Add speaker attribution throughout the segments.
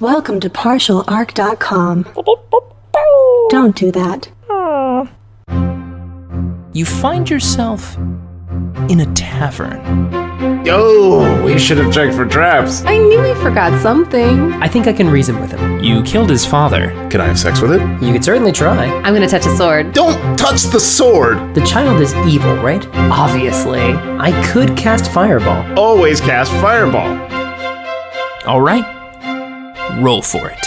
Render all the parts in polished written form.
Speaker 1: Welcome to partialarc.com. Don't do that.
Speaker 2: You find yourself in a tavern.
Speaker 3: Oh, we should have checked for traps.
Speaker 4: I knew he forgot something.
Speaker 5: I think I can reason with him.
Speaker 2: You killed his father.
Speaker 3: Can I have sex with it?
Speaker 5: You could certainly try.
Speaker 4: I'm gonna touch a sword.
Speaker 3: Don't touch the sword!
Speaker 5: The child is evil, right?
Speaker 4: Obviously.
Speaker 5: I could cast Fireball.
Speaker 3: Always cast Fireball.
Speaker 2: All right, roll for it.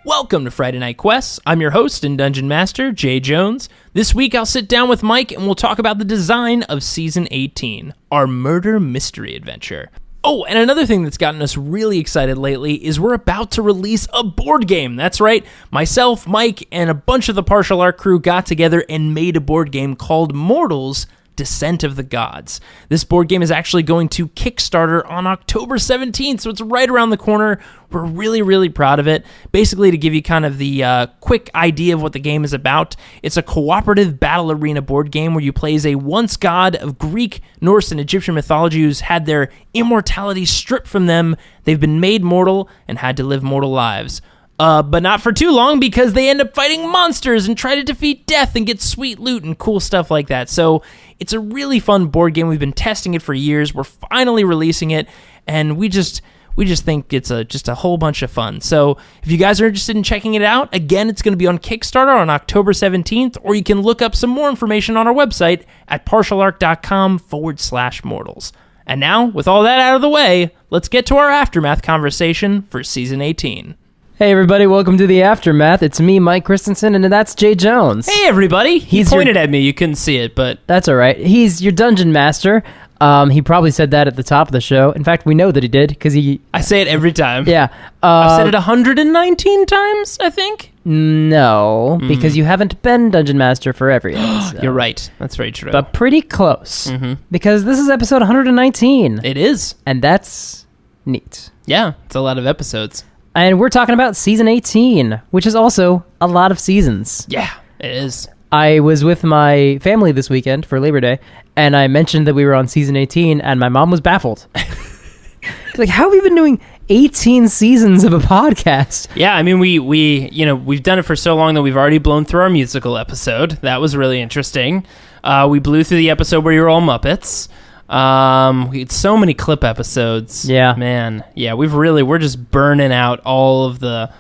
Speaker 2: Welcome to Friday Night Quests. I'm your host and Dungeon Master, Jay Jones. This week I'll sit down with Mike and we'll talk about the design of Season 18, our murder mystery adventure. Oh, and another thing that's gotten us really excited lately is we're about to release a board game. That's right, myself, Mike, and a bunch of the Partial Arc crew got together and made a board game called Mortals: Descent of the Gods. This board game is actually going to Kickstarter on October 17th, so it's right around the corner. We're really, really proud of it. Basically, to give you kind of the quick idea of what the game is about, it's a cooperative battle arena board game where you play as a once god of Greek, Norse, and Egyptian mythology who's had their immortality stripped from them. They've been made mortal and had to live mortal lives. But not for too long, because they end up fighting monsters and try to defeat death and get sweet loot and cool stuff like that. So it's a really fun board game. We've been testing it for years. We're finally releasing it, and we just think it's just a whole bunch of fun. So if you guys are interested in checking it out, again, it's going to be on Kickstarter on October 17th, or you can look up some more information on our website at partialarc.com/mortals. And now, with all that out of the way, let's get to our Aftermath conversation for Season 18.
Speaker 5: Hey everybody, welcome to the Aftermath. It's me, Mike Christensen, and that's Jay Jones.
Speaker 2: Hey everybody! He pointed at me, you couldn't see it, but...
Speaker 5: That's alright. He's your Dungeon Master. He probably said that at the top of the show. In fact, we know that he did, because
Speaker 2: I say it every time.
Speaker 5: Yeah.
Speaker 2: I've said it 119 times, I think?
Speaker 5: No, because you haven't been Dungeon Master for every episode.
Speaker 2: You're right. That's very true.
Speaker 5: But pretty close. Because this is episode 119.
Speaker 2: It is.
Speaker 5: And that's neat.
Speaker 2: Yeah, it's a lot of episodes.
Speaker 5: And we're talking about Season 18, which is also a lot of seasons.
Speaker 2: Yeah, it is.
Speaker 5: I was with my family this weekend for Labor Day, and I mentioned that we were on Season 18, and my mom was baffled. Like, how have you been doing 18 seasons of a podcast?
Speaker 2: Yeah, I mean, we've done it for so long that we've already blown through our musical episode. That was really interesting. We blew through the episode where you're all Muppets. We had so many clip episodes.
Speaker 5: Yeah,
Speaker 2: man. Yeah, we're just burning out all of the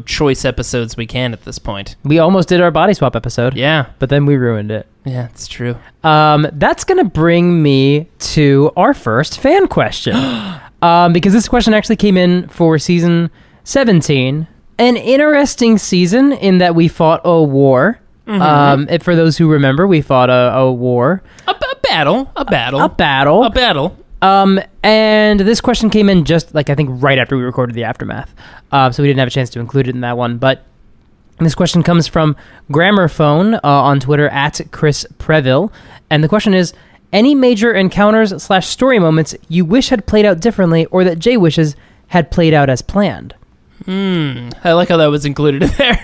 Speaker 2: choice episodes we can at this point.
Speaker 5: We almost did our body swap episode.
Speaker 2: Yeah,
Speaker 5: but then we ruined it.
Speaker 2: Yeah, it's true.
Speaker 5: That's gonna bring me to our first fan question, because this question actually came in for season 17, an interesting season in that we fought a war. For those who remember, we fought a war. A battle. And this question came in just, I think right after we recorded the Aftermath. So we didn't have a chance to include it in that one. But this question comes from Grammarphone on Twitter at Chris Preville. And the question is, any major encounters/story moments you wish had played out differently or that Jay wishes had played out as planned?
Speaker 2: I like how that was included in there.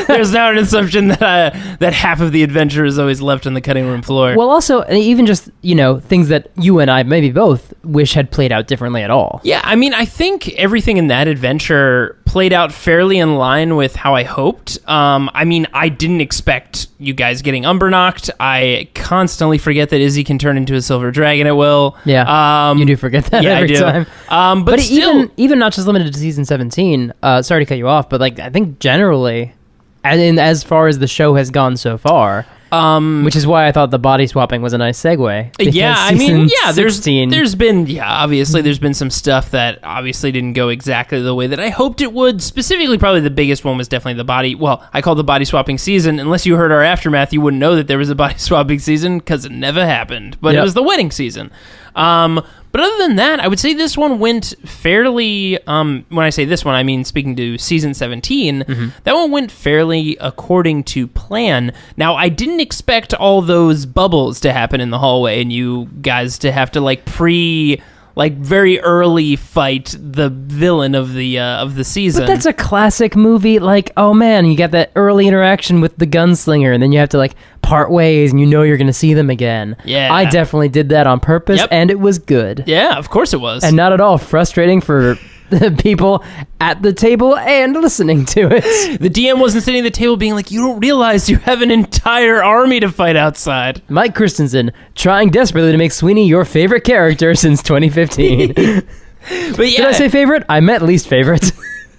Speaker 2: There's now an assumption that half of the adventure is always left on the cutting room floor.
Speaker 5: Well, also, even just, things that you and I, maybe both, wish had played out differently at all.
Speaker 2: Yeah, I mean, I think everything in that adventure played out fairly in line with how I hoped. I mean, I didn't expect you guys getting umber-knocked. I constantly forget that Izzy can turn into a silver dragon at will.
Speaker 5: Yeah, you do forget that every time.
Speaker 2: But still,
Speaker 5: even not just limited to season 17, sorry to cut you off, but I think generally, as far as the show has gone so far, which is why I thought the body swapping was a nice segue.
Speaker 2: Yeah, I mean,
Speaker 5: there's
Speaker 2: been obviously there's been some stuff that obviously didn't go exactly the way that I hoped it would. Specifically, probably the biggest one was definitely the body. Well, I call the body swapping season. Unless you heard our Aftermath, you wouldn't know that there was a body swapping season because it never happened. But It was the wedding season. But other than that, I would say this one went fairly, when I say this one, I mean speaking to season 17, that one went fairly according to plan. Now, I didn't expect all those bubbles to happen in the hallway and you guys to have to very early fight the villain of the season.
Speaker 5: But that's a classic movie. Oh man, you got that early interaction with the gunslinger, and then you have to part ways, and you're going to see them again.
Speaker 2: Yeah,
Speaker 5: I definitely did that on purpose, and it was good.
Speaker 2: Yeah, of course it was,
Speaker 5: and not at all frustrating for the people at the table and listening to it.
Speaker 2: The DM wasn't sitting at the table being like, you don't realize you have an entire army to fight outside.
Speaker 5: Mike Christensen, trying desperately to make Sweeney your favorite character since 2015.
Speaker 2: But yeah.
Speaker 5: Did I say favorite? I meant least favorite.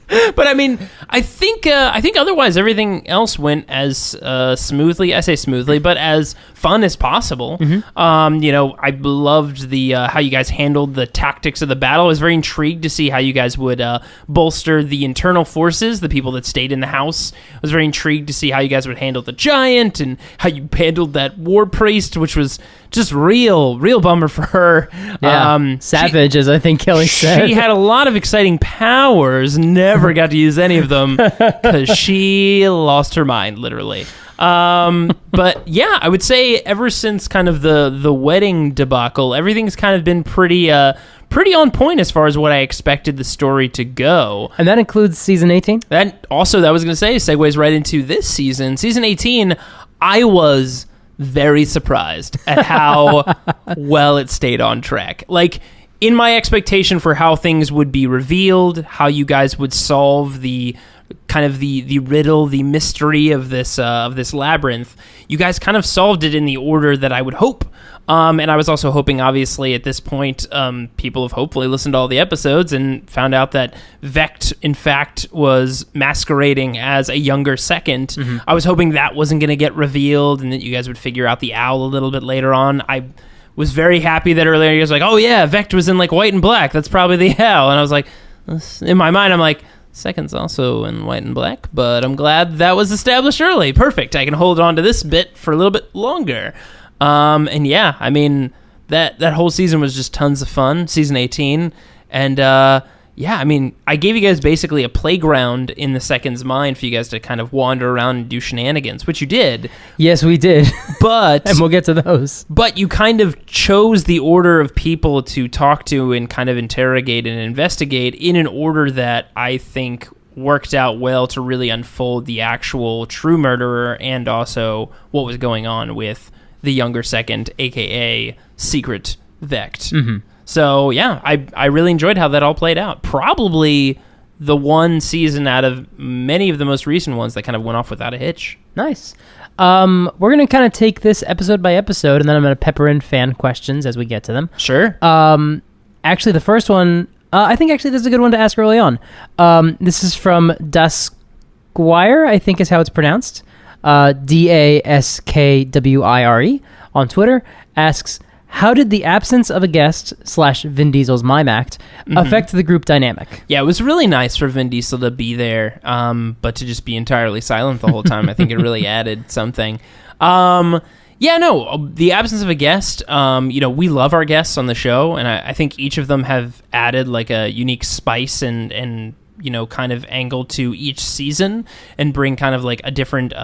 Speaker 2: But I mean, I think otherwise everything else went as smoothly. I say smoothly, but as fun as possible. I loved the how you guys handled the tactics of the battle. I was very intrigued to see how you guys would bolster the internal forces, the people that stayed in the house. I was very intrigued to see how you guys would handle the giant and how you handled that war priest, which was just real bummer for her.
Speaker 5: Yeah, savage, as I think Kelly said.
Speaker 2: She had a lot of exciting powers, never got to use any of them because she lost her mind, literally. But yeah, I would say ever since kind of the wedding debacle, everything's kind of been pretty on point as far as what I expected the story to go.
Speaker 5: And that includes season 18?
Speaker 2: That was going to say, segues right into this season. Season 18, I was very surprised at how well it stayed on track. Like, in my expectation for how things would be revealed, how you guys would solve the kind of the riddle, the mystery of this labyrinth, you guys kind of solved it in the order that I would hope. And I was also hoping, obviously, at this point, people have hopefully listened to all the episodes and found out that Vecht, in fact, was masquerading as a younger second. I was hoping that wasn't going to get revealed and that you guys would figure out the owl a little bit later on. I was very happy that earlier you guys were like, oh yeah, Vecht was in like white and black. That's probably the owl. And I was like, in my mind, I'm like, second's also in white and black, but I'm glad that was established early. Perfect. I can hold on to this bit for a little bit longer. And yeah, I mean, that whole season was just tons of fun, season 18. And yeah, I mean, I gave you guys basically a playground in the second's mind for you guys to kind of wander around and do shenanigans, which you did.
Speaker 5: Yes, we did.
Speaker 2: But
Speaker 5: and we'll get to those.
Speaker 2: But you kind of chose the order of people to talk to and kind of interrogate and investigate in an order that I think worked out well to really unfold the actual true murderer and also what was going on with the younger second, aka Secret Vecht. So yeah, I really enjoyed how that all played out. Probably the one season out of many of the most recent ones that kind of went off without a hitch.
Speaker 5: Nice. We're going to kind of take this episode by episode, and then I'm going to pepper in fan questions as we get to them.
Speaker 2: Sure.
Speaker 5: Actually, the first one, I think actually this is a good one to ask early on. This is from Daskwire, I think is how it's pronounced. Daskwire on Twitter, asks, how did the absence of a guest / Vin Diesel's mime act affect the group dynamic?
Speaker 2: Yeah, it was really nice for Vin Diesel to be there, but to just be entirely silent the whole time, I think it really added something. Yeah, no, the absence of a guest, we love our guests on the show, and I think each of them have added like a unique spice and kind of angle to each season and bring kind of like a different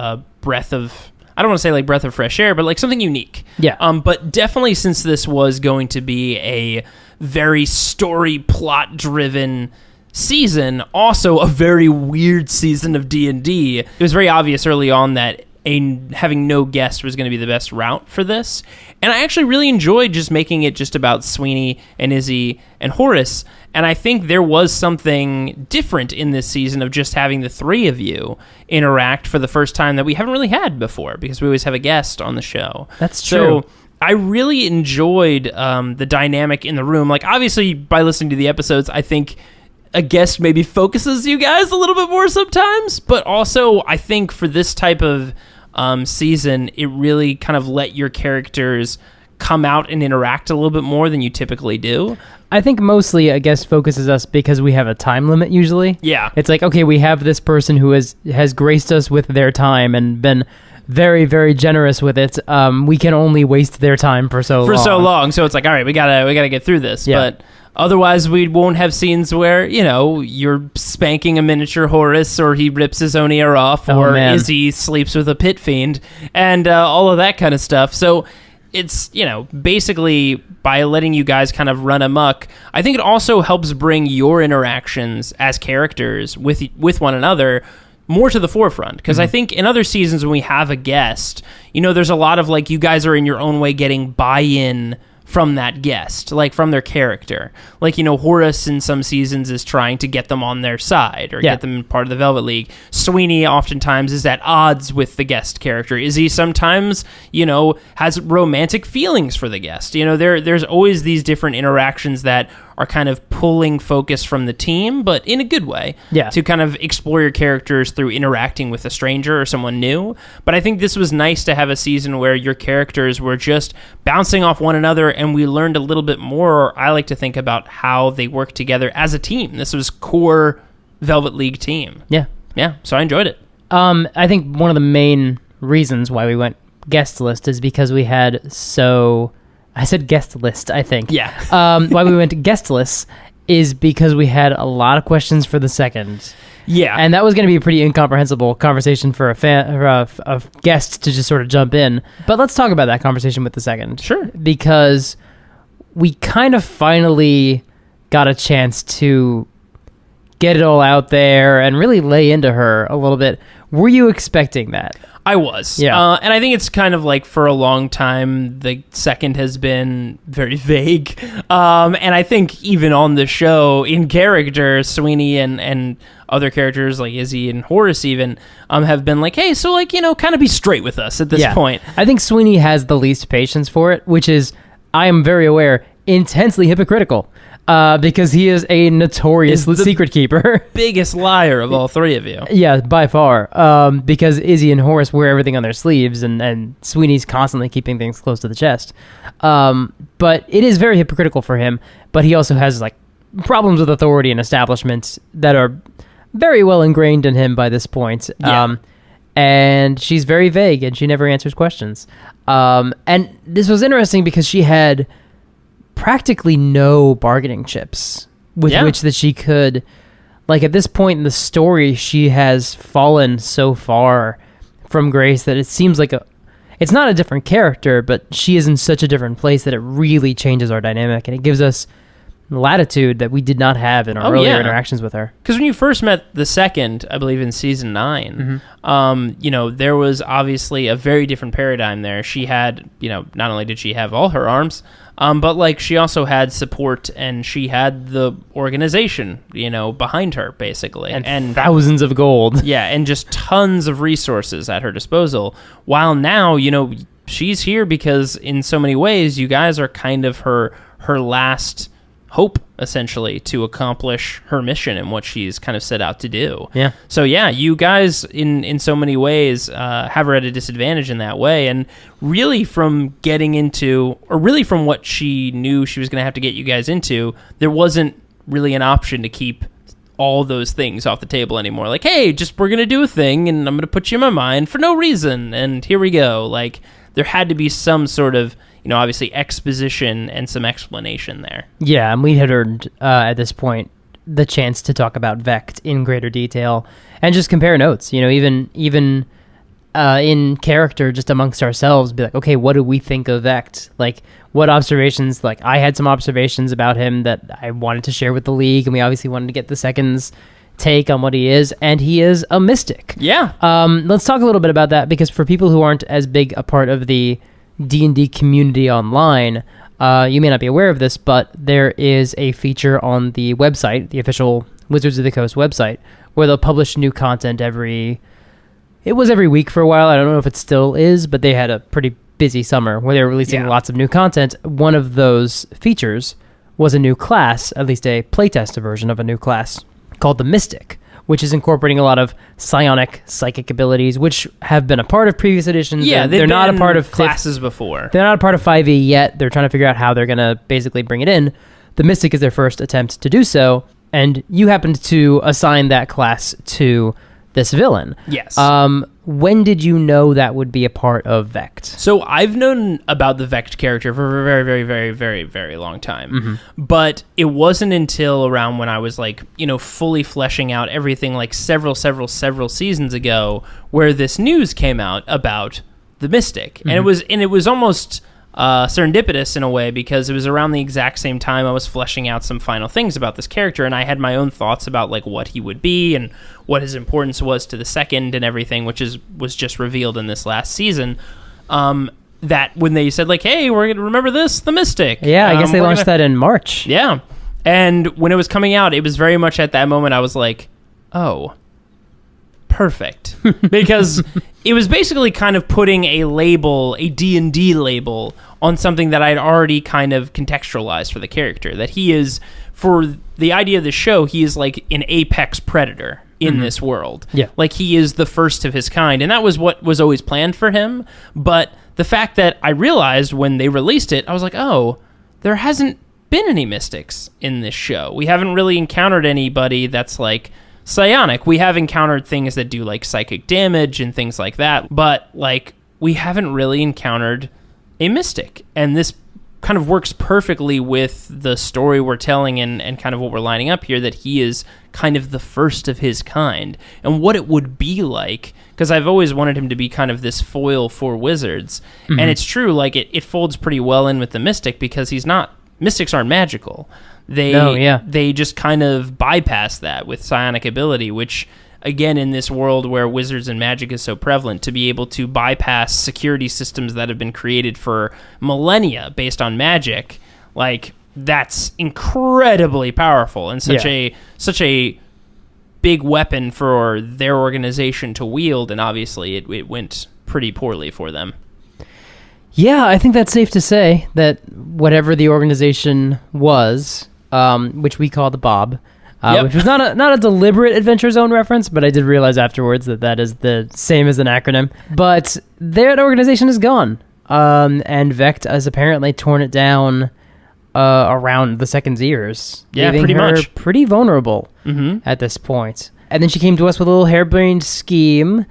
Speaker 2: breath of, I don't want to say like breath of fresh air, but like something unique.
Speaker 5: Yeah.
Speaker 2: But definitely since this was going to be a very story plot driven season, also a very weird season of D&D, it was very obvious early on that having no guest was going to be the best route for this. And I actually really enjoyed just making it just about Sweeney and Izzy and Horace. And I think there was something different in this season of just having the three of you interact for the first time that we haven't really had before, because we always have a guest on the show.
Speaker 5: That's true.
Speaker 2: So I really enjoyed the dynamic in the room. Like, obviously, by listening to the episodes, I think a guest maybe focuses you guys a little bit more sometimes, but also I think for this type of season, it really kind of let your characters come out and interact a little bit more than you typically do.
Speaker 5: I think mostly a guest focuses us because we have a time limit usually.
Speaker 2: Yeah.
Speaker 5: It's like, okay, we have this person who has graced us with their time and been very, very generous with it. We can only waste their time for so long.
Speaker 2: So it's like, all right, we gotta get through this.
Speaker 5: Yeah.
Speaker 2: But otherwise, we won't have scenes where, you're spanking a miniature Horace, or he rips his own ear off, or Izzy sleeps with a pit fiend, and all of that kind of stuff. So it's, basically by letting you guys kind of run amok, I think it also helps bring your interactions as characters with one another more to the forefront. Because I think in other seasons when we have a guest, there's a lot of like, you guys are in your own way getting buy-in from that guest, like from their character. Like, you know, Horace in some seasons is trying to get them on their side or get them part of the Velvet League. Sweeney oftentimes is at odds with the guest character. Izzy sometimes, you know, has romantic feelings for the guest. You know, there's always these different interactions that are kind of pulling focus from the team, but in a good way, to kind of explore your characters through interacting with a stranger or someone new. But I think this was nice to have a season where your characters were just bouncing off one another, and we learned a little bit more, I like to think, about how they work together as a team. This was core Velvet League team. Yeah, so I enjoyed it.
Speaker 5: I think one of the main reasons why we went guest list is because we had I said guest list, I think.
Speaker 2: Yeah.
Speaker 5: Why we went guestless is because we had a lot of questions for the second.
Speaker 2: Yeah.
Speaker 5: And that was going to be a pretty incomprehensible conversation for a guest to just sort of jump in. But let's talk about that conversation with the second.
Speaker 2: Sure.
Speaker 5: Because we kind of finally got a chance to get it all out there and really lay into her a little bit. Were you expecting that?
Speaker 2: I was.
Speaker 5: Yeah.
Speaker 2: And I think it's kind of like for a long time, the second has been very vague. And I think even on the show, in character, Sweeney and other characters like Izzy and Horace even have been like, hey, so like, you know, kind of be straight with us at this point.
Speaker 5: I think Sweeney has the least patience for it, which is, I am very aware, intensely hypocritical. Because he is a notorious secret keeper.
Speaker 2: Biggest liar of all three of you.
Speaker 5: Yeah, by far. Because Izzy and Horace wear everything on their sleeves, and Sweeney's constantly keeping things close to the chest. But it is very hypocritical for him. But he also has like problems with authority and establishments that are very well ingrained in him by this point.
Speaker 2: Yeah.
Speaker 5: And she's very vague, and she never answers questions. And this was interesting because she had practically no bargaining chips with which that she could, like, at this point in the story, she has fallen so far from grace that it seems like it's not a different character, but she is in such a different place that it really changes our dynamic, and it gives us latitude that we did not have in our earlier interactions with her.
Speaker 2: Because when you first met the second, I believe in season 9, you know, there was obviously a very different paradigm there. She had, you know, not only did she have all her arms, but like she also had support, and she had the organization, you know, behind her basically,
Speaker 5: and thousands of gold.
Speaker 2: Yeah, and just tons of resources at her disposal. While now, you know, she's here because in so many ways, you guys are kind of her last hope, essentially, to accomplish her mission and what she's kind of set out to do.
Speaker 5: Yeah.
Speaker 2: So yeah, you guys in so many ways have her at a disadvantage in that way, and really from getting into, or really from what she knew she was going to have to get you guys into, there wasn't really an option to keep all those things off the table anymore. Like, hey, we're going to do a thing, and I'm going to put you in my mind for no reason, and here we go. Like, there had to be some sort of, you know, obviously exposition and some explanation there. Yeah,
Speaker 5: and we had earned, at this point, the chance to talk about Vect in greater detail and just compare notes. You know, even in character, just amongst ourselves, be like, okay, what do we think of Vect? Like, what observations? Like, I had some observations about him that I wanted to share with the League, and we obviously wanted to get the second's take on what he is, and he is a mystic.
Speaker 2: Yeah.
Speaker 5: Let's talk a little bit about that, because for people who aren't as big a part of the D&D community online, you may not be aware of this, but there is a feature on the website, the official Wizards of the Coast website, where they'll publish new content every week for a while. I don't know if it still is, but they had a pretty busy summer where they were releasing lots of new content. One of those features was a new class, at least a playtest version of a new class called the Mystic, which is incorporating a lot of psionic, psychic abilities, which have been a part of previous editions.
Speaker 2: Yeah,
Speaker 5: they're not a part of
Speaker 2: classes before.
Speaker 5: They're not a part of 5e yet. They're trying to figure out how they're going to basically bring it in. The Mystic is their first attempt to do so, and you happened to assign that class to this villain.
Speaker 2: Yes.
Speaker 5: When did you know that would be a part of Vect?
Speaker 2: So I've known about the Vect character for a very, very, very, very, very long time. But it wasn't until around when I was like, you know, fully fleshing out everything, like several seasons ago, where this news came out about the Mystic. And it was almost serendipitous in a way, because it was around the exact same time I was fleshing out some final things about this character, and I had my own thoughts about like what he would be and what his importance was to the second and everything, which was just revealed in this last season. that when they said like, hey, we're going to remember this, the Mystic.
Speaker 5: Yeah, I guess they launched that in March.
Speaker 2: Yeah. And when it was coming out, it was very much at that moment I was like, oh, perfect. Because it was basically kind of putting a label, a D&D label, on something that I'd already kind of contextualized for the character. That he is, for the idea of the show, he is like an apex predator in this world.
Speaker 5: Yeah.
Speaker 2: Like he is the first of his kind. And that was what was always planned for him. But the fact that I realized when they released it, I was like, oh, there hasn't been any mystics in this show. We haven't really encountered anybody that's like psionic. We have encountered things that do like psychic damage and things like that, but like we haven't really encountered a mystic. And this kind of works perfectly with the story we're telling and kind of what we're lining up here, that he is kind of the first of his kind and what it would be like, because I've always wanted him to be kind of this foil for wizards. And it's true, like it folds pretty well in with the mystic, because mystics aren't magical. They just kind of bypass that with psionic ability, which again, in this world where wizards and magic is so prevalent, to be able to bypass security systems that have been created for millennia based on magic, like that's incredibly powerful and such a big weapon for their organization to wield. And obviously it went pretty poorly for them.
Speaker 5: Yeah, I think that's safe to say that whatever the organization was, which we call the Bob, which was not a deliberate Adventure Zone reference, but I did realize afterwards that is the same as an acronym. But that organization is gone, and Vecht has apparently torn it down around the Second's ears, leaving
Speaker 2: pretty
Speaker 5: her
Speaker 2: much
Speaker 5: pretty vulnerable at this point. And then she came to us with a little harebrained scheme.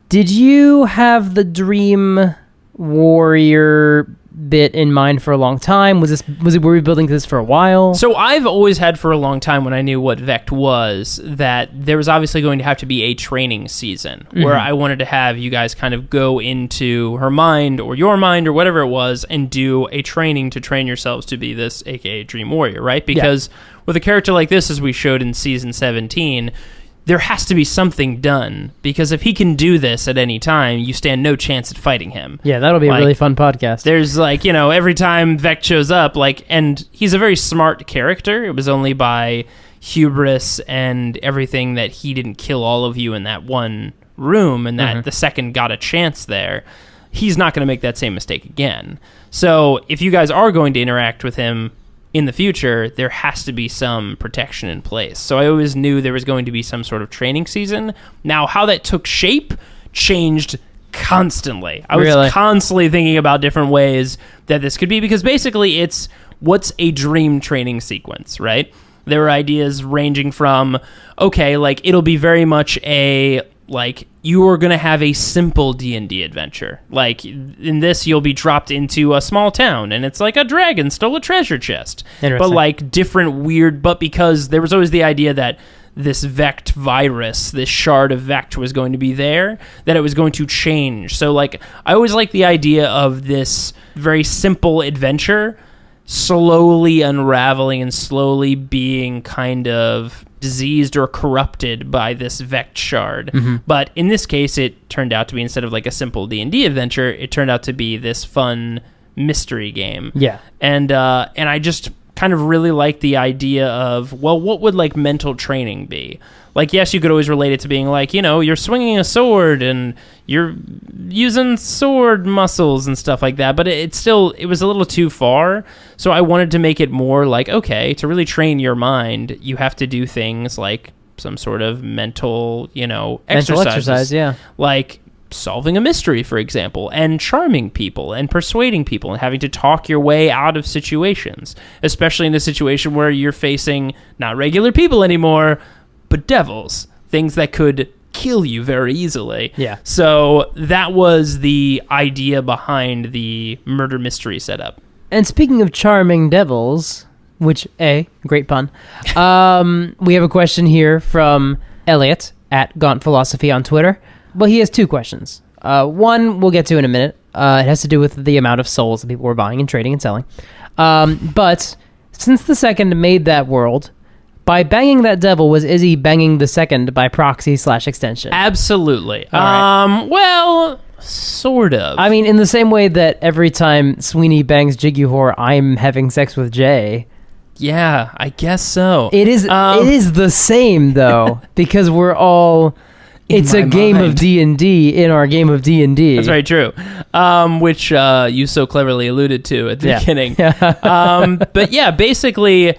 Speaker 5: Did you have the Dream Warrior bit in mind for a long time? Were we building this for a while?
Speaker 2: So I've always had for a long time, when I knew what Vecht was, that there was obviously going to have to be a training season where I wanted to have you guys kind of go into her mind or your mind or whatever it was and do a training to train yourselves to be this aka Dream Warrior, right? Because with a character like this, as we showed in season 17, there has to be something done, because if he can do this at any time, you stand no chance at fighting him.
Speaker 5: Yeah, that'll be a really fun podcast.
Speaker 2: There's like, every time Vecht shows up, and he's a very smart character. It was only by hubris and everything that he didn't kill all of you in that one room, and that the second got a chance there. He's not going to make that same mistake again. So if you guys are going to interact with him in the future, there has to be some protection in place. So I always knew there was going to be some sort of training season. Now, how that took shape changed constantly. I was constantly thinking about different ways that this could be, because basically it's what's a dream training sequence, right? There were ideas ranging from, okay, like it'll be very much you are going to have a simple D&D adventure. Like, in this, you'll be dropped into a small town, and it's like a dragon stole a treasure chest. But, like, different weird... But because there was always the idea that this Vecht virus, this shard of Vecht was going to be there, that it was going to change. So, like, I always like the idea of this very simple adventure slowly unraveling and slowly being kind of diseased or corrupted by this Vecht shard. But in this case, it turned out to be, instead of like a simple D&D adventure, it turned out to be this fun mystery game. Yeah. And I just kind of really like the idea of, well, what would like mental training be? Like, yes, you could always relate it to being like, you're swinging a sword and you're using sword muscles and stuff like that, but it was a little too far. So I wanted to make it more like, okay, to really train your mind, you have to do things like some sort of mental exercise, yeah. Like solving a mystery, for example, and charming people and persuading people and having to talk your way out of situations, especially in a situation where you're facing not regular people anymore, but devils, things that could kill you very easily. Yeah. So that was the idea behind the murder mystery setup.
Speaker 5: And speaking of charming devils, which, great pun, we have a question here from Elliot at Gaunt Philosophy on Twitter. Well, he has two questions. One we'll get to in a minute. It has to do with the amount of souls that people were buying and trading and selling. But since the Second made that world, by banging that devil, was Izzy banging the Second by proxy / extension?
Speaker 2: Absolutely.
Speaker 5: All right.
Speaker 2: Well, Sort of.
Speaker 5: I mean, in the same way that every time Sweeney bangs Jiggy Whore, I'm having sex with Jay.
Speaker 2: Yeah, I guess so.
Speaker 5: It is the same, though, because we're all... It's a game of D&D in our game of D&D.
Speaker 2: That's very true. Which you so cleverly alluded to at the beginning. But yeah, basically...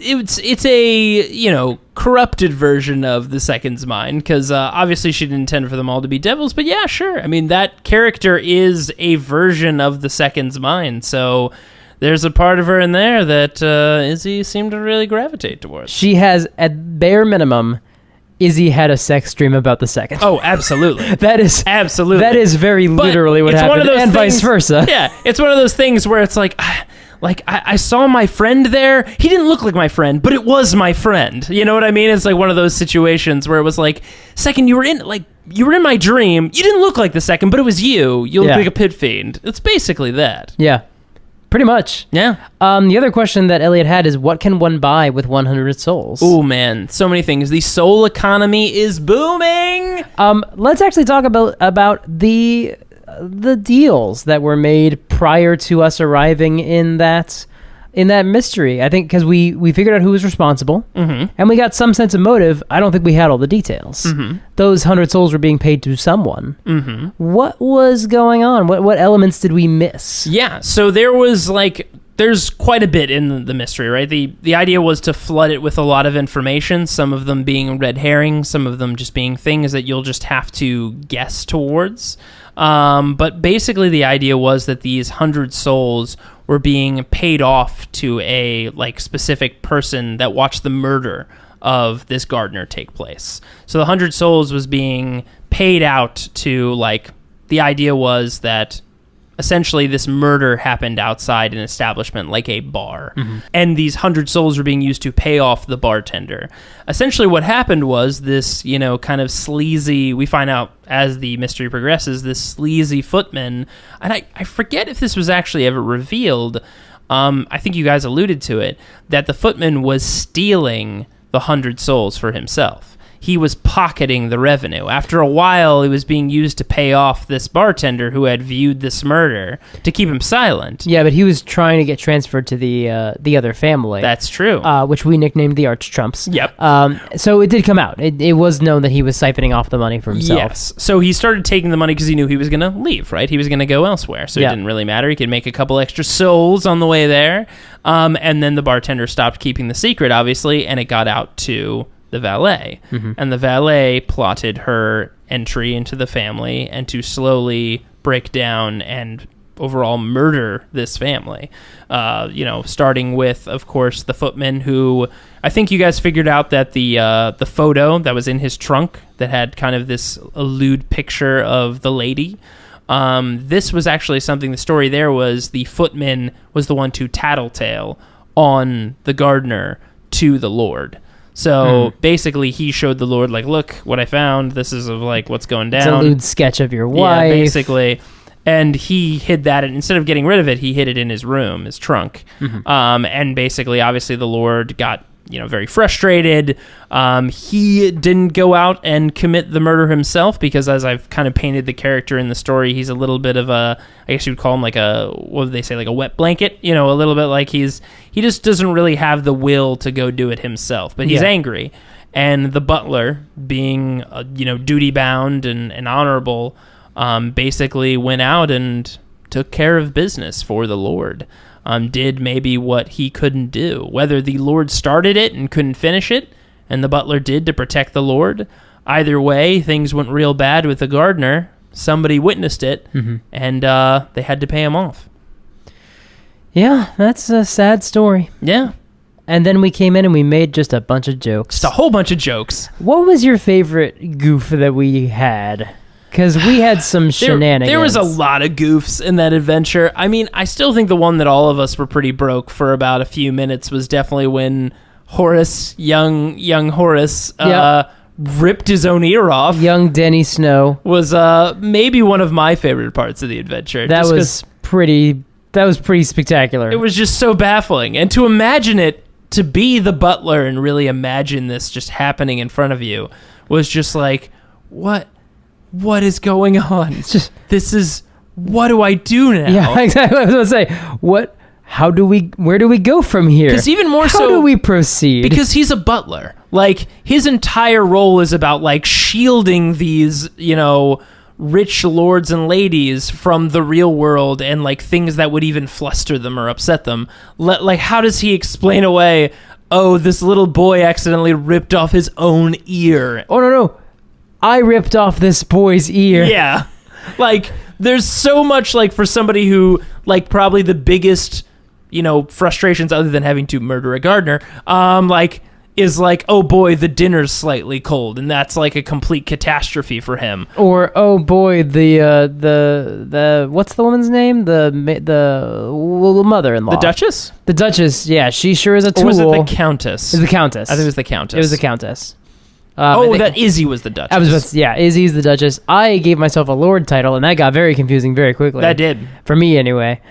Speaker 2: It's a, corrupted version of the Second's mind, because obviously she didn't intend for them all to be devils, but yeah, sure. I mean, that character is a version of the Second's mind, so there's a part of her in there that Izzy seemed to really gravitate towards.
Speaker 5: She has, at bare minimum, Izzy had a sex dream about the Second.
Speaker 2: Oh, absolutely.
Speaker 5: That is very literally what happened, and vice versa.
Speaker 2: Yeah, it's one of those things where it's like... I saw my friend there. He didn't look like my friend, but it was my friend. You know what I mean? It's like one of those situations where it was like, Second, you were in my dream. You didn't look like the Second, but it was you. You look like a pit fiend. It's basically that.
Speaker 5: Yeah, pretty much.
Speaker 2: Yeah.
Speaker 5: The other question that Elliot had is, what can one buy with 100 souls?
Speaker 2: Oh man, so many things. The soul economy is booming.
Speaker 5: Let's actually talk about the deals that were made prior to us arriving in that mystery. I think because we figured out who was responsible, and we got some sense of motive. I don't think we had all the details. Those 100 souls were being paid to someone. What was going on? What elements did we miss?
Speaker 2: Yeah, so there's quite a bit in the mystery, right? The idea was to flood it with a lot of information, some of them being red herring, some of them just being things that you'll just have to guess towards. But basically the idea was that these 100 souls were being paid off to a specific person that watched the murder of this gardener take place. So the 100 souls was being paid out to, the idea was that essentially this murder happened outside an establishment like a bar, and these 100 souls were being used to pay off the bartender. Essentially what happened was this, kind of sleazy, we find out as the mystery progresses, this sleazy footman, and I forget if this was actually ever revealed, I think you guys alluded to it, that the footman was stealing the 100 souls for himself. He was pocketing the revenue. After a while, it was being used to pay off this bartender who had viewed this murder to keep him silent.
Speaker 5: Yeah, but he was trying to get transferred to the other family.
Speaker 2: That's true.
Speaker 5: Which we nicknamed the Arch Trumps.
Speaker 2: Yep.
Speaker 5: So it did come out. It was known that he was siphoning off the money for himself.
Speaker 2: Yes. So he started taking the money because he knew he was going to leave, right? He was going to go elsewhere. So it didn't really matter. He could make a couple extra souls on the way there. And then the bartender stopped keeping the secret, obviously, and it got out to the valet. And the valet plotted her entry into the family and to slowly break down and overall murder this family. Starting with, of course, the footman, who I think you guys figured out that the photo that was in his trunk that had kind of this lewd picture of the lady. This was actually something, the story there was the footman was the one to tattletale on the gardener to the Lord. So basically he showed the Lord, look what I found. This is what's going down.
Speaker 5: It's a lewd sketch of your wife.
Speaker 2: Yeah, basically. And he hid that, and instead of getting rid of it, he hid it in his room, his trunk. And basically, obviously, the Lord got very frustrated. He didn't go out and commit the murder himself because, as I've kind of painted the character in the story, he's a little bit of a, I guess you would call him what would they say, a wet blanket, a little bit like he just doesn't really have the will to go do it himself, but he's angry. And the butler, being, duty bound and honorable, basically went out and took care of business for the Lord. Did maybe what he couldn't do. Whether the Lord started it and couldn't finish it, and the butler did to protect the Lord, either way, things went real bad with the gardener. Somebody witnessed it, and they had to pay him off.
Speaker 5: Yeah, that's a sad story.
Speaker 2: Yeah.
Speaker 5: And then we came in and we made just a bunch of jokes.
Speaker 2: Just a whole bunch of jokes.
Speaker 5: What was your favorite goof that we had? Because we had some shenanigans.
Speaker 2: There was a lot of goofs in that adventure. I mean, I still think the one that all of us were pretty broke for about a few minutes was definitely when Horace, young Horace, ripped his own ear off.
Speaker 5: Young Denny Snow.
Speaker 2: Was maybe one of my favorite parts of the adventure.
Speaker 5: That was pretty spectacular.
Speaker 2: It was just so baffling. And to imagine it, to be the butler and really imagine this just happening in front of you was just like, what what is going on? What do I do now?
Speaker 5: Yeah, exactly. I was going to say, where do we go from here?
Speaker 2: Because even more
Speaker 5: how
Speaker 2: so,
Speaker 5: do we proceed?
Speaker 2: Because he's a butler. Like, his entire role is about, like, shielding these, rich lords and ladies from the real world and, like, things that would even fluster them or upset them. Like, how does he explain away, oh, this little boy accidentally ripped off his own ear?
Speaker 5: Oh, no. I ripped off this boy's ear.
Speaker 2: Yeah. Like, there's so much, like, for somebody who, like, probably the biggest, frustrations other than having to murder a gardener, is like, oh boy, the dinner's slightly cold, and that's like a complete catastrophe for him.
Speaker 5: Or, oh boy, the what's the woman's name? The mother-in-law.
Speaker 2: The Duchess?
Speaker 5: The Duchess, yeah, she sure is a tool.
Speaker 2: Or was it the Countess?
Speaker 5: It was the Countess.
Speaker 2: I think it was the Countess.
Speaker 5: It was the Countess.
Speaker 2: That Izzy was the Duchess.
Speaker 5: Izzy's the Duchess. I gave myself a Lord title, and that got very confusing very quickly.
Speaker 2: That did.
Speaker 5: For me, anyway.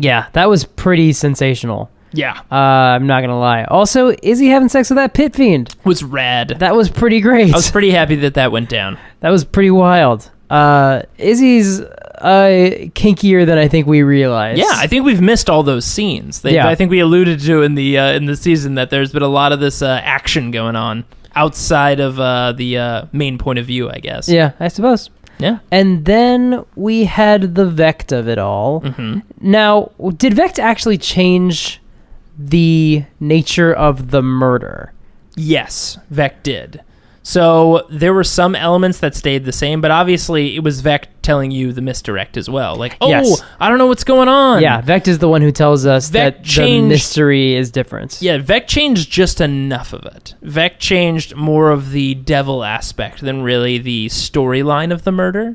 Speaker 5: Yeah, that was pretty sensational.
Speaker 2: Yeah.
Speaker 5: I'm not going to lie. Also, Izzy having sex with that pit fiend
Speaker 2: was rad.
Speaker 5: That was pretty great.
Speaker 2: I was pretty happy that went down.
Speaker 5: That was pretty wild. Izzy's kinkier than I think we realized.
Speaker 2: Yeah, I think we've missed all those scenes. I think we alluded to in the season that there's been a lot of this action going on outside of the main point of view, I guess.
Speaker 5: Yeah, I suppose.
Speaker 2: Yeah.
Speaker 5: And then we had the Vect of it all.
Speaker 2: Mm-hmm.
Speaker 5: Now, did Vect actually change the nature of the murder?
Speaker 2: Yes, Vect did. So there were some elements that stayed the same, but obviously it was Vect telling you the misdirect as well. Like,
Speaker 5: yes.
Speaker 2: I don't know what's going on.
Speaker 5: Yeah, Vect is the one who tells us that the mystery is different.
Speaker 2: Yeah, Vect changed just enough of it. Vect changed more of the devil aspect than really the storyline of the murder,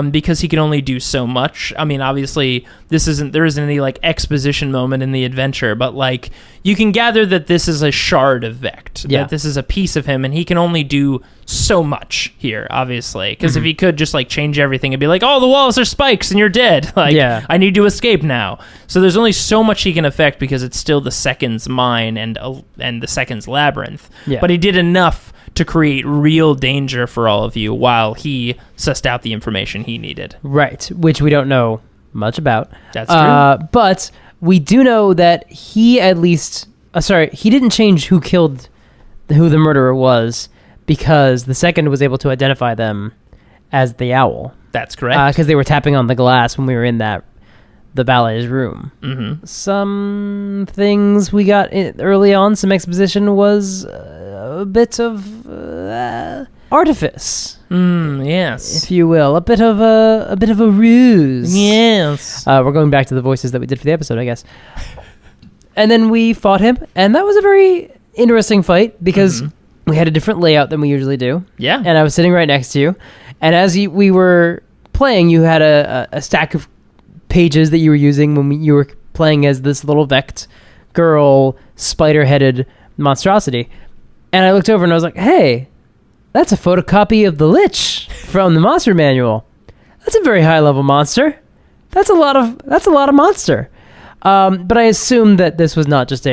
Speaker 2: because he can only do so much. I mean, obviously, there isn't any, like, exposition moment in the adventure, but, like, you can gather that this is a shard of Vect, that this is a piece of him, and he can only do so much here, obviously, because if he could just, like, change everything and be like, oh, the walls are spikes and you're dead, like, I need to escape now. So there's only so much he can affect because it's still the Second's mine and the Second's labyrinth. But he did enough to create real danger for all of you while he sussed out the information he needed. Right,
Speaker 5: which we don't know much about.
Speaker 2: That's true.
Speaker 5: But we do know that he at least he didn't change who the murderer was, because the Second was able to identify them as the owl.
Speaker 2: That's correct.
Speaker 5: Because they were tapping on the glass when we were in the valet's room.
Speaker 2: Mm-hmm.
Speaker 5: Some things we got early on, some exposition was a bit of artifice.
Speaker 2: Yes,
Speaker 5: if you will, a bit of a ruse.
Speaker 2: Yes.
Speaker 5: We're going back to the voices that we did for the episode, I guess. And then we fought him, and that was a very interesting fight because we had a different layout than we usually do.
Speaker 2: Yeah.
Speaker 5: And I was sitting right next to you. And as we were playing, you had a stack of pages that you were using when you were playing as this little Vect girl, spider-headed monstrosity. And I looked over and I was like, hey, that's a photocopy of the Lich from the monster manual. That's a very high-level monster. That's a lot of monster. But I assumed that this was not just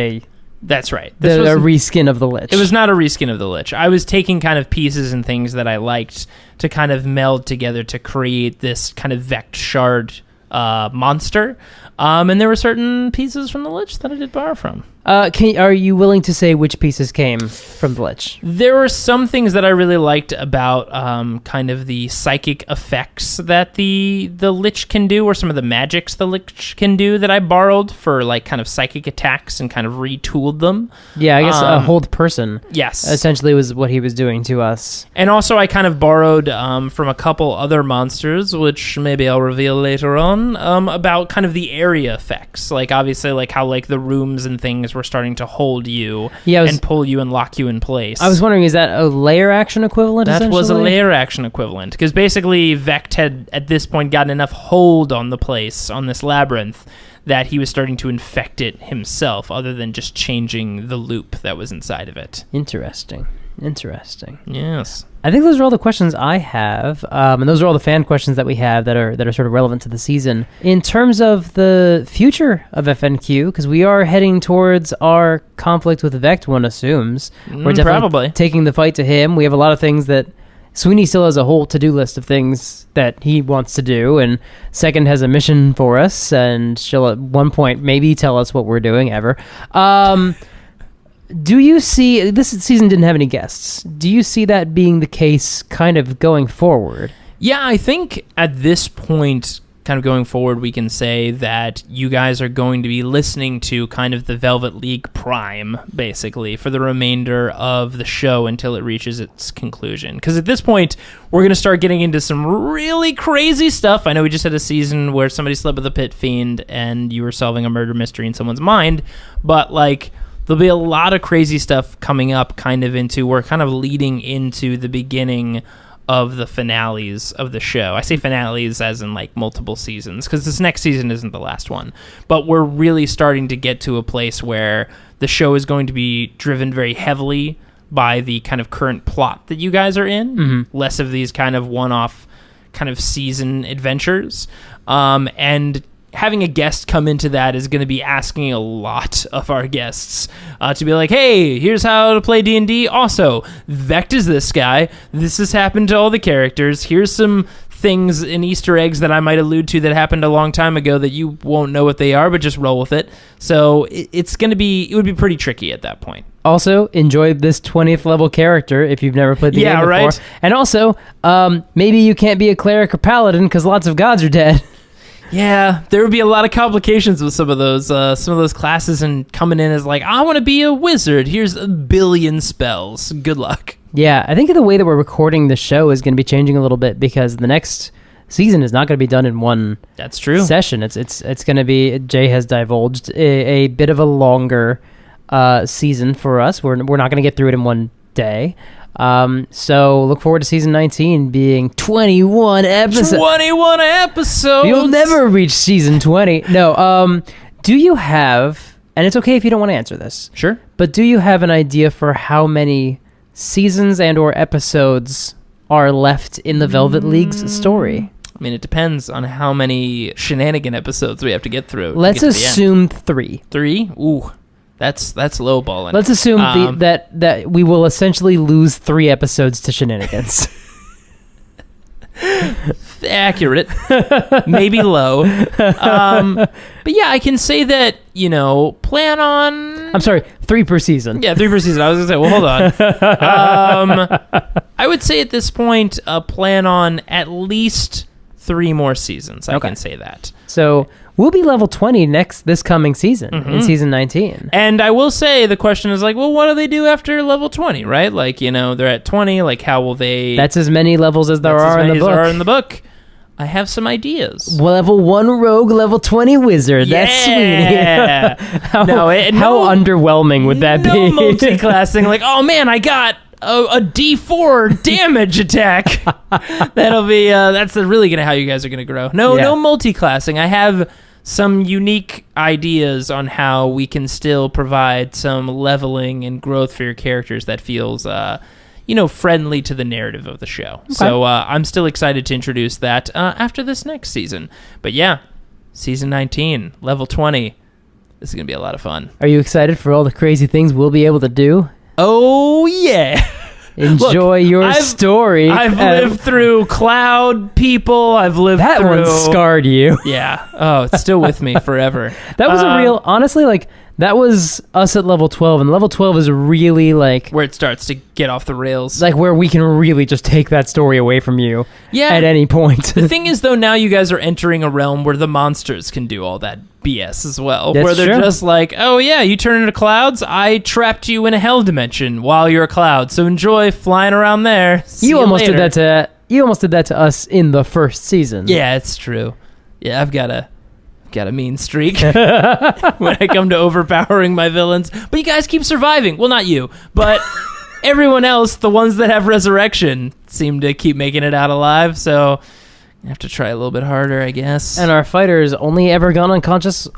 Speaker 2: That's right.
Speaker 5: a reskin of the Lich.
Speaker 2: It was not a reskin of the Lich. I was taking kind of pieces and things that I liked to kind of meld together to create this kind of Vect shard monster. And there were certain pieces from the Lich that I did borrow from.
Speaker 5: Are you willing to say which pieces came from the Lich?
Speaker 2: There were some things that I really liked about kind of the psychic effects that the Lich can do, or some of the magics the Lich can do that I borrowed for like kind of psychic attacks and kind of retooled them.
Speaker 5: Yeah, I guess a hold person.
Speaker 2: Yes.
Speaker 5: Essentially was what he was doing to us.
Speaker 2: And also I kind of borrowed from a couple other monsters, which maybe I'll reveal later on, about kind of the area effects. Like obviously like how like the rooms and things were starting to hold you and pull you and lock you in place.
Speaker 5: I was wondering, is that a layer action equivalent?
Speaker 2: That was a layer action equivalent, because basically Vect had at this point gotten enough hold on the place, on this labyrinth, that he was starting to infect it himself, other than just changing the loop that was inside of it.
Speaker 5: Interesting.
Speaker 2: Yes.
Speaker 5: I think those are all the questions I have, and those are all the fan questions that we have that are sort of relevant to the season. In terms of the future of FNQ, because we are heading towards our conflict with Vect, one assumes. We're definitely
Speaker 2: probably
Speaker 5: taking the fight to him. We have a lot of things that Sweeney still has a whole to-do list of things that he wants to do, and Second has a mission for us, and she'll at one point maybe tell us what we're doing ever. Do you see, this season didn't have any guests, do you see that being the case kind of going forward?
Speaker 2: Yeah, I think at this point, kind of going forward, we can say that you guys are going to be listening to kind of the Velvet League Prime, basically, for the remainder of the show until it reaches its conclusion. Because at this point, we're going to start getting into some really crazy stuff. I know we just had a season where somebody slept with a pit fiend and you were solving a murder mystery in someone's mind, but like, there'll be a lot of crazy stuff coming up we're kind of leading into the beginning of the finales of the show. I say finales as in like multiple seasons, because this next season isn't the last one. But we're really starting to get to a place where the show is going to be driven very heavily by the kind of current plot that you guys are in. Mm-hmm. Less of these kind of one-off kind of season adventures. And having a guest come into that is going to be asking a lot of our guests to be like, hey, here's how to play D&D. Also, Vect is this guy. This has happened to all the characters. Here's some things and Easter eggs that I might allude to that happened a long time ago that you won't know what they are, but just roll with it. So it would be pretty tricky at that point.
Speaker 5: Also, enjoy this 20th level character if you've never played the game before. Right. And also, maybe you can't be a cleric or paladin because lots of gods are dead.
Speaker 2: Yeah, there would be a lot of complications with some of those classes, and coming in as like, I want to be a wizard. Here's a billion spells. Good luck.
Speaker 5: Yeah, I think the way that we're recording the show is going to be changing a little bit because the next season is not going to be done in one.
Speaker 2: That's true.
Speaker 5: Session. It's going to be. Jay has divulged a bit of a longer season for us. We're not going to get through it in one day. So look forward to season 19 being 21 episodes.
Speaker 2: 21 episodes.
Speaker 5: You'll never reach season 20. No. Do you have, and it's okay if you don't want to answer this.
Speaker 2: Sure.
Speaker 5: But do you have an idea for how many seasons and or episodes are left in the Velvet League's story?
Speaker 2: I mean, it depends on how many shenanigan episodes we have to get through.
Speaker 5: Let's assume 3.
Speaker 2: 3? Ooh. That's lowballing.
Speaker 5: Let's assume that we will essentially lose 3 episodes to shenanigans.
Speaker 2: Accurate. Maybe low. But yeah, I can say that, plan on...
Speaker 5: I'm sorry, 3 per season.
Speaker 2: Yeah, 3 per season. I was going to say, well, hold on. I would say at this point, plan on at least 3 more seasons. I can say that.
Speaker 5: So... we'll be level 20 this coming season, in season 19.
Speaker 2: And I will say, the question is like, well, what do they do after level 20, right? Like, they're at 20, like, how will they...
Speaker 5: That's as many levels as there are in the book.
Speaker 2: I have some ideas.
Speaker 5: Level 1 rogue, level 20 wizard.
Speaker 2: Yeah.
Speaker 5: That's Sweeney. How underwhelming would that be?
Speaker 2: No multi-classing, like, oh man, I got... a D4 damage attack. That'll be that's really gonna how you guys are gonna grow. No multi-classing. I have some unique ideas on how we can still provide some leveling and growth for your characters that feels friendly to the narrative of the show. Okay. So I'm still excited to introduce that after this next season. But yeah, season 19, level 20. This is gonna be a lot of fun.
Speaker 5: Are you excited for all the crazy things we'll be able to do?
Speaker 2: Oh, yeah.
Speaker 5: Enjoy your story.
Speaker 2: I've lived through cloud people. I've lived
Speaker 5: through... That one scarred you.
Speaker 2: Yeah. Oh, it's still with me forever.
Speaker 5: That was a real... Honestly, like, that was us at level 12, and level 12 is really, like...
Speaker 2: where it starts to get off the rails.
Speaker 5: Like, where we can really just take that story away from you at any point.
Speaker 2: The thing is, though, now you guys are entering a realm where the monsters can do all that BS as well.
Speaker 5: That's
Speaker 2: where they're
Speaker 5: true.
Speaker 2: just like, oh, yeah, you turn into clouds? I trapped you in a hell dimension while you're a cloud, so enjoy flying around there. See you
Speaker 5: almost
Speaker 2: later.
Speaker 5: You almost did that to us in the first season.
Speaker 2: Yeah, it's true. Yeah, I've got a mean streak when I come to overpowering my villains. But you guys keep surviving. Well, not you, but everyone else, the ones that have resurrection, seem to keep making it out alive. So I have to try a little bit harder, I guess.
Speaker 5: And our fighters only ever gone unconscious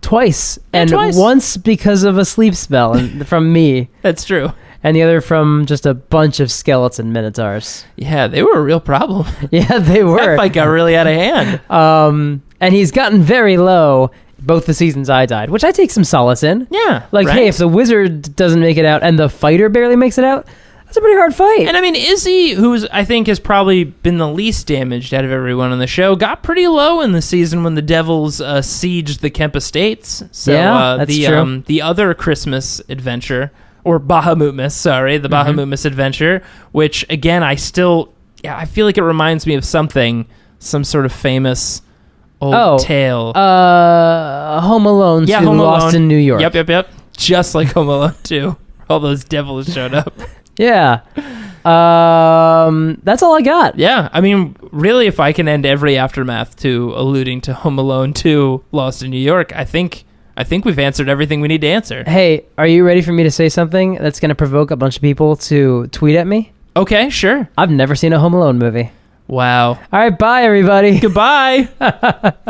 Speaker 5: twice.
Speaker 2: Yeah,
Speaker 5: and
Speaker 2: twice.
Speaker 5: Once because of a sleep spell from me.
Speaker 2: That's true.
Speaker 5: And the other from just a bunch of skeleton minotaurs.
Speaker 2: Yeah, they were a real problem.
Speaker 5: Yeah, they were.
Speaker 2: That fight got really out of hand.
Speaker 5: And he's gotten very low both the seasons I died, which I take some solace in.
Speaker 2: Yeah.
Speaker 5: Like,
Speaker 2: right?
Speaker 5: hey, if the wizard doesn't make it out and the fighter barely makes it out, That's a pretty hard fight.
Speaker 2: And I mean, Izzy, who I think has probably been the least damaged out of everyone on the show, got pretty low in the season when the Devils sieged the Kemp Estates. So
Speaker 5: that's true.
Speaker 2: The other Christmas adventure, or Bahamutmas, sorry, the Bahamutmas adventure, which again, I feel like it reminds me of some sort of famous old tale.
Speaker 5: Home Alone 2,
Speaker 2: Home
Speaker 5: Lost
Speaker 2: Alone.
Speaker 5: in New York.
Speaker 2: Yep. Just like Home Alone 2. All those devils showed up.
Speaker 5: Yeah. That's all I got.
Speaker 2: Yeah, I mean, really, if I can end every aftermath to alluding to Home Alone 2, Lost in New York, I think we've answered everything we need to answer.
Speaker 5: Hey, are you ready for me to say something that's going to provoke a bunch of people to tweet at me?
Speaker 2: Okay, sure.
Speaker 5: I've never seen a Home Alone movie.
Speaker 2: Wow.
Speaker 5: All right, bye, everybody.
Speaker 2: Goodbye.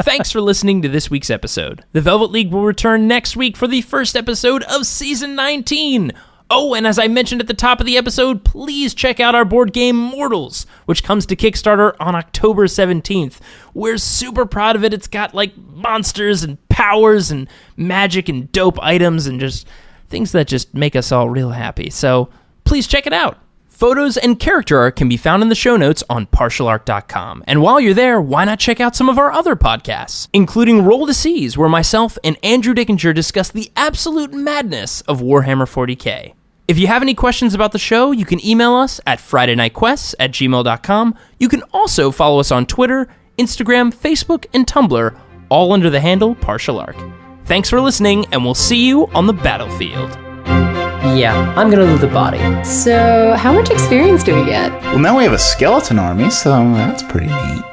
Speaker 2: Thanks for listening to this week's episode. The Velvet League will return next week for the first episode of Season 19. Oh, and as I mentioned at the top of the episode, please check out our board game Mortals, which comes to Kickstarter on October 17th. We're super proud of it. It's got, like, monsters and powers and magic and dope items and just things that just make us all real happy. So please check it out. Photos and character art can be found in the show notes on partialart.com. And while you're there, why not check out some of our other podcasts, including Roll to Seas, where myself and Andrew Dickinger discuss the absolute madness of Warhammer 40k. If you have any questions about the show, you can email us at FridayNightQuests@gmail.com. You can also follow us on Twitter, Instagram, Facebook, and Tumblr, all under the handle Partial Arc. Thanks for listening, and we'll see you on the battlefield.
Speaker 5: Yeah, I'm going to loot the body.
Speaker 4: So, how much experience do we get?
Speaker 3: Well, now we have a skeleton army, so that's pretty neat.